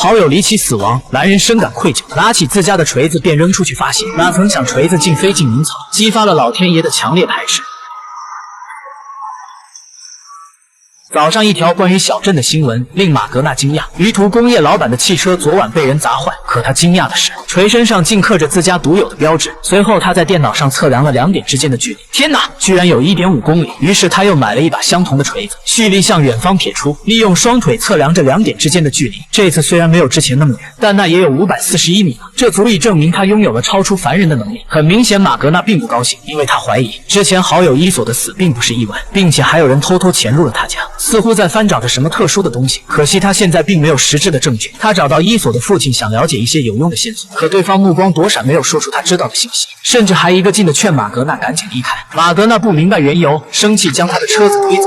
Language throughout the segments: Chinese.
好友离奇死亡，男人深感愧疚，拿起自家的锤子便扔出去发泄，哪曾想锤子竟飞进鸣草，激发了老天爷的强烈排斥。早上一条关于小镇的新闻令马格纳惊讶，鱼图工业老板的汽车昨晚被人砸坏，可他惊讶的是，锤身上竟刻着自家独有的标志。随后他在电脑上测量了两点之间的距离，天哪，居然有 1.5公里！于是他又买了一把相同的锤子，蓄力向远方撇出，利用双腿测量着两点之间的距离。这次虽然没有之前那么远，但那也有541米了，这足以证明他拥有了超出凡人的能力。很明显，马格纳并不高兴，因为他怀疑之前好友伊索的死并不是意外，并且还有人偷偷潜入了他家。似乎在翻找着什么特殊的东西，可惜他现在并没有实质的证据。他找到伊索的父亲，想了解一些有用的线索，可对方目光躲闪，没有说出他知道的信息，甚至还一个劲的劝马格纳赶紧离开。马格纳不明白缘由，生气将他的车子推走。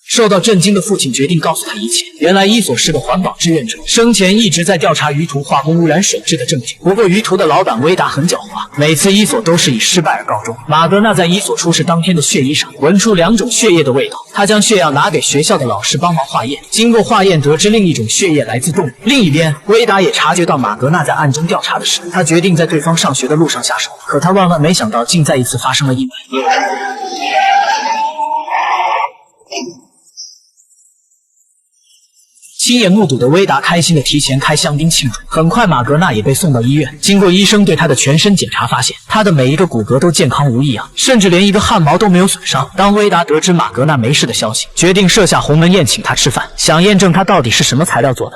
受到震惊的父亲决定告诉他一切。原来伊索是个环保志愿者，生前一直在调查鱼图化工污染水质的证据。不过鱼图的老板威达很狡猾，每次伊索都是以失败而告终。马格纳在伊索出事当天的血衣上闻出2种血液的味道，他将血样拿给学校的老师帮忙化验，经过化验得知另一种血液来自动物。另一边，威达也察觉到马格纳在暗中调查的事，他决定在对方上学的路上下手，可他万万没想到竟再一次发生了意外。亲眼目睹的威达开心的提前开香槟庆祝。很快马格纳也被送到医院，经过医生对他的全身检查，发现他的每一个骨骼都健康无异样，甚至连一个汗毛都没有损伤。当威达得知马格纳没事的消息，决定设下鸿门宴请他吃饭，想验证他到底是什么材料做的。